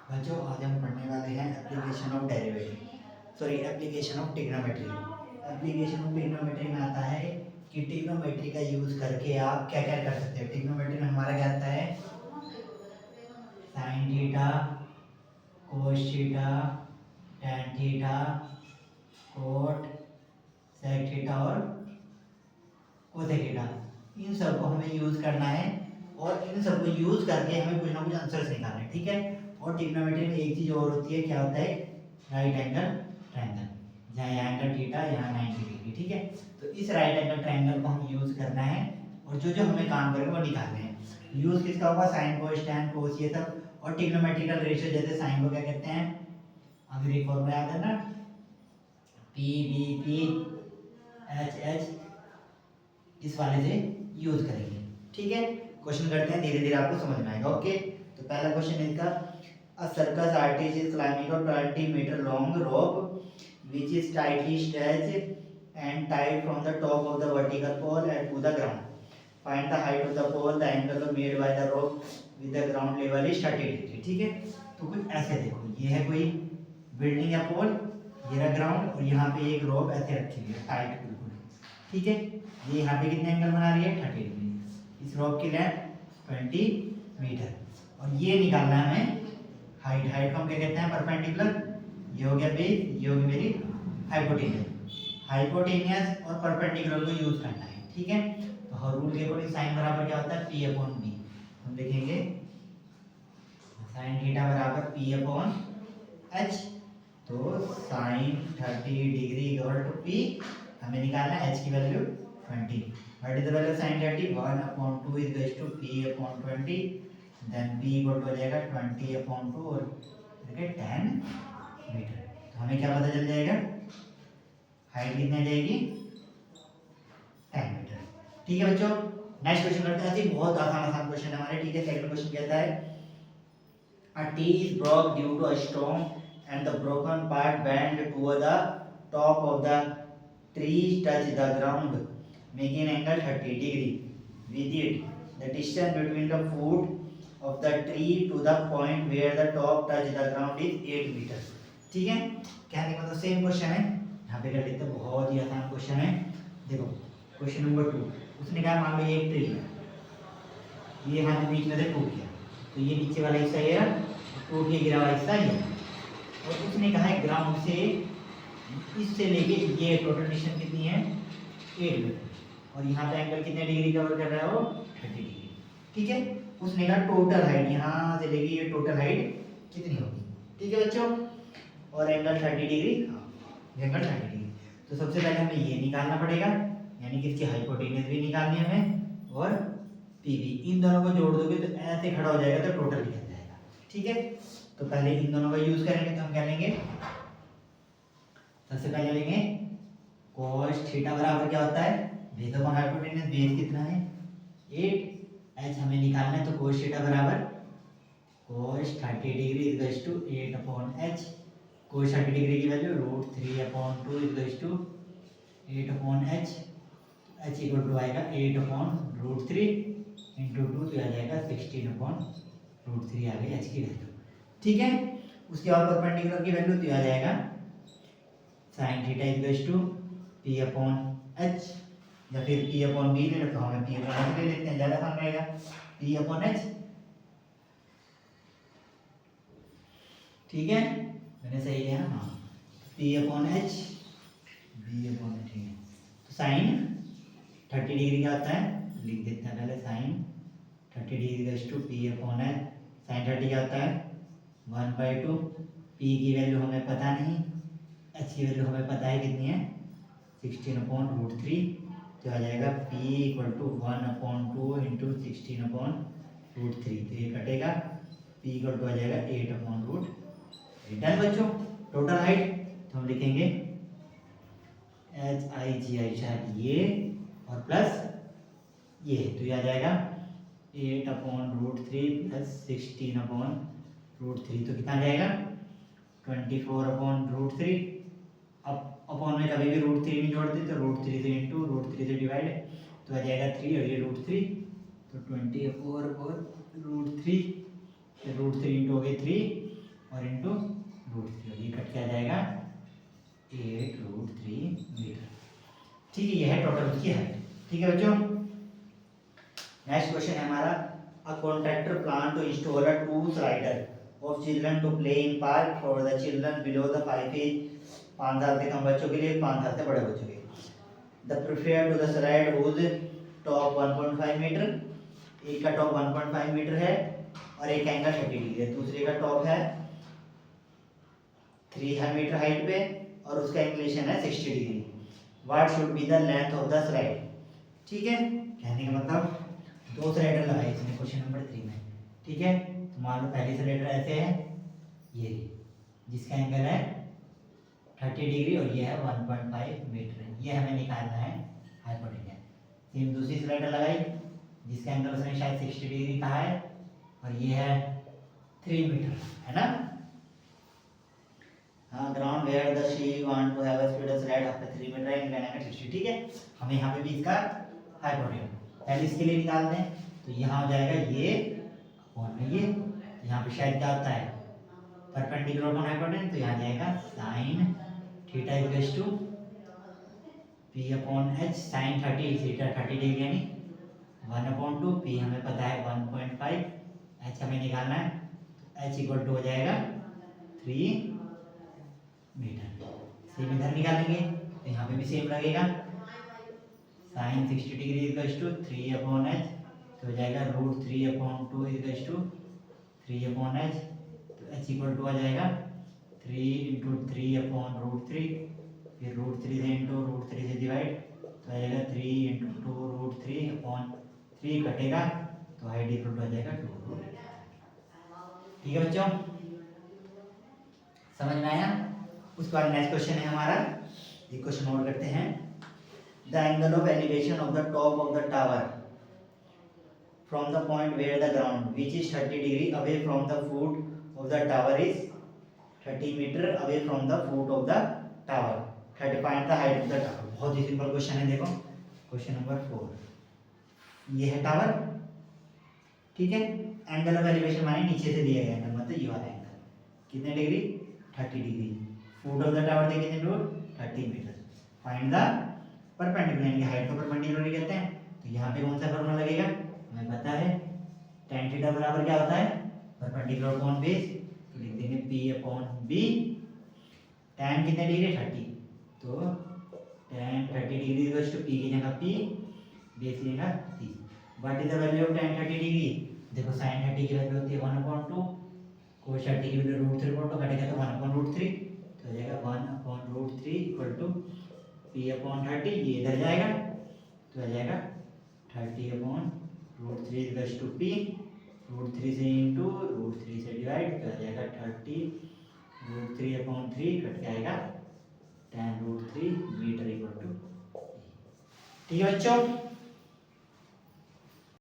बच्चों आज हम पढ़ने वाले हैं application of derivative, sorry application of trigonometry. Application of trigonometry में आता है कि ट्रिग्नोमेट्री का यूज करके आप क्या क्या कर सकते हैं। ट्रिग्नोमेट्री में हमारा क्या आता है, sine theta, cos theta, tan theta, cot, sec theta और कोसेक थीटा, इन सबको हमें यूज करना है और इन सबको यूज करके हमें कुछ ना कुछ आंसर्स निकालने हैं, ठीक है। और ट्रिग्नोमेट्री में एक चीज और होती है, क्या होता है, राइट एंगल ट्रायंगल, जहाँ यहाँ एंगल थीटा, यहाँ 90 डिग्री, ठीक है। तो इस राइट एंगल ट्रायंगल को हम यूज करना है और जो जो हमें काम करेंगे वो निकालने हैं। यूज किसका होगा, साइन कोस टैन कोस ये सब। और ट्रिग्नोमेट्रिकल रेशियो जैसे साइन को क्या कहते हैं, अगर एक फॉर्मूला याद है ना, P B P H H, इस वाले से यूज करेंगे, ठीक है। क्वेश्चन करते हैं, धीरे धीरे आपको समझ में आएगा, ओके। तो पहला क्वेश्चन है इसका, a circus artist is climbing a 20 metre long rope which is tightly stretched and tied from the top of the vertical pole and to the ground. Find the height of the pole, the angle made by the rope with the ground level is 30 degree, ठीक है। तो कुछ ऐसे देखो, ये है कोई building या पोल, ये रहा ग्राउंड और यहाँ पे एक रोप ऐसे रखी हुई है टाइट बिल्कुल, ठीक है। ये यहाँ पे कितने एंगल बना रही है, 30 डिग्री। इस रोप की लेंथ 20 मीटर और ये निकालना है हमें हाइट। हाइट को हम क्या कहते हैं, परपेंडिकुलर, ये हो गया बेस, ये हो गई मेरी हाइपोटेनियस। हाइपोटेनियस और परपेंडिकुलर को यूज करना है, ठीक है। तो हर रूल के अकॉर्डिंग साइन बराबर क्या होता है, पी अपॉन बी। हम लिखेंगे साइन थीटा बराबर पी अपॉन एच। तो sine 30 degree equal to P, हमें निकालना है एच की value 20। What is the value sine 30, 1/2 is equal to P upon 20, then P equal to हो जाएगा 20/2 और 10 मीटर। तो हमें क्या पता चल जाएगा, हाइट कितनी आ जाएगी, 10 मीटर, ठीक है बच्चों। नेक्स्ट क्वेश्चन करते हैं, बहुत आसान क्वेश्चन है हमारे, ठीक है। सेकंड क्वेश्चन कहता है, a tree is broke due to a storm and the broken part bent toward the top of the tree touch the ground making an angle 30 degree with it. The distance between the foot of the tree to the point where the top touch the ground is 8 meter, ठीक है। कहने का मतलब same question है, यहाँ पे कर लेते हैं, बहुत ही आसान क्वेश्चन है। देखो क्वेश्चन नंबर 2, उसने कहा मान लो ये एक ट्री है, ये यहाँ बीच में से टूट गया, तो ये नीचे वाला हिस्सा ये टूट के गिरा हुआ हिस्सा ये, और उसने कहा है ग्राउंड से इससे लेके ये टोटल डिस्टेंस कितनी है, 8 मीटर, और यहाँ पे एंगल कितने डिग्री कवर कर रहा है वो, 30 डिग्री, ठीक है। उसने कहा टोटल हाइट यहाँ से लेके ये टोटल हाइट कितनी होगी, ठीक है बच्चों। और एंगल 30 डिग्री, एंगल 30 डिग्री। तो सबसे पहले हमें ये निकालना पड़ेगा, यानी कि इसकी हाइपोटेन्यूज भी निकालनी है हमें और पीवी, इन दोनों को जोड़ दोगे तो ऐसे खड़ा हो जाएगा, तो टोटल निकल जाएगा, ठीक है। तो पहले इन दोनों का यूज करेंगे, तो हम क्या लेंगे, सबसे पहले लेंगे cos थीटा बराबर क्या होता है, बेस अपॉन हाइपोटेन्यूज, बेस कितना है 8, एच हमें निकालना है, तो cos थीटा बराबर cos 30 degree equals to 8 upon H. cos 30 degree की value √3/2 equals to 8 upon H. H equal to आएगा 8 अपॉन √3 इंटू 2, तो आ जाएगा 16 अपॉन √3 आ गई एच की वैल्यू, ठीक है। उसके बाद परपेंडिकुलर की वैल्यू तो आ जाएगा sine theta equals to P upon H, या फिर पी अपॉन बी ले, तो हमें पी अपॉन एच ले लेते हैं, ज़्यादा आसान रहेगा, पी अपॉन एच, ठीक है। मैंने सही लिया ना, हाँ, P upon H, B upon H, ठीक है। तो साइन 30 डिग्री क्या होता है, लिख देते हैं पहले, sine 30 degree to P upon H. Sine 30 क्या होता है 1/2, पी की वैल्यू हमें पता नहीं, एच की वैल्यू हमें पता है कितनी है 16 अपॉन √3, तो आ जाएगा P equal to 1/2 into 16 upon √3, तो ये कटेगा, पी इक्वल टू आ जाएगा 8 अपॉन √3। डन बच्चों। टोटल हाइट तो हम लिखेंगे HIGI शायद ये और प्लस ये, तो ये आ जाएगा 8 अपॉन √3 प्लस 16 अपॉन √3, तो कितना आ जाएगा 24 अपॉन √3। अब अपॉन में कभी भी √3 नहीं जोड़ते, तो √3 से इंटू √3 से डिवाइड, तो आ जाएगा 3 और ये √3, तो 24 और √3, √3 इंटू हो गई 3, और इंटू √3, और ये कट के आ जाएगा 8√3 मीटर। ठीक है, ये है टोटल उसकी हाइट। ठीक है बच्चों, नेक्स्ट क्वेश्चन है हमारा, a contractor plan to install a 2 slider of children to play in park for the children below the 5 age, 5 साल से कम बच्चों के लिए, 5 साल से बड़े बच्चों के लिए। The prefer to the slide whose top 1.5 metre, एक का टॉप 1.5 मीटर है और एक एंगल 30 डिग्री है, दूसरे का टॉप है 3 मीटर हाइट पे और उसका इंक्लिनेशन है 60 degree. What should be the length of the slide. ठीक है, कहने का मतलब 2 स्लाइडर लगाए इसमें क्वेश्चन नंबर 3 में। ठीक है, तो मान लो पहली स्लाइडर ऐसे है, ये जिसका एंगल है 30 डिग्री और ये है 1.5 मीटर, ये हमें निकालना है हाइपोटेन्यूज। सेम दूसरी स्लाइडर लगाई जिसका एंगल उसने शायद 60 डिग्री कहा है और ये है 3 मीटर, है ना। हाँ, ground where the she want to have a speed of slide after 3 metre and angle 60। ठीक है, हमें यहाँ पे भी इसका हाइपोटेन्यूज पहले इसके लिए निकालते हैं, तो यहाँ हो जाएगा ये अपॉन में ये, यहाँ पे शायद क्या होता है परपेंडिकुलर अपॉन हाइपोटेन्यूज, तो यहाँ जाएगा sin theta equals to p upon h sin 30 theta 30 degree यानी 1/2, p हमें पता है 1.5, h हमें निकालना है, तो h इक्वल टू हो जाएगा 3 मीटर। सेम इधर निकालेंगे तो यहाँ पे भी सेम लगेगा, sin 60 degree equals to 3/h, तो हो जाएगा √3/2 इक्वल्स टू 3/h, तो h इक्वल टू आ जाएगा 3 × 3/√3, फिर √3 से इंटू √3 से डिवाइड, तो आ जाएगा 3 × 2√3/3 कटेगा, तो हाइट इक्वल टू आ जाएगा 2। ठीक है बच्चों, समझ में आया। उसके बाद नेक्स्ट क्वेश्चन है हमारा, ये क्वेश्चन नोट करते हैं। The angle of elevation of the top of the tower from the point where the ground which is 30 degree away from the foot of the tower is 30 metre away from the foot of the tower, 30 find the height of the tower. बहुत ही simple question है, देखो question number 4, ये है tower. ठीक है, angle of elevation माने नीचे से दिया गया एंगल, मतलब ये वाला एंगल कितने degree 30 degree, foot of the tower से कितने दूर 30 मीटर, फाइंड द परपेंडिकुलर यानी हाइट को परपेंडिकुलर कहते हैं। तो यहाँ पे कौन सा फॉर्मूला लगेगा, हमें पता है tan थीटा बराबर क्या होता है परपेंडिकुलर अपॉन बेस, तो लिख देंगे p/b, tan कितने डिग्री 30, तो tan 30 degree equals to p की जगह p, बेस लेगा 30। What is the value of tan 30 degree, देखो sin 30 की वैल्यू होती है 1/2, cos 30 की वैल्यू √3/2 कटेगा तो 1/√3, तो हो जाएगा 1/√3 इक्वल टू p/30, ये इधर जाएगा तो आ जाएगा 30/√3 इक्वल्स टू p, √3 से इंटू √3 से डिवाइड, तो आ जाएगा 30√3/3 कट के आएगा tan √3 मीटर इक्वल टू। ठीक है बच्चों,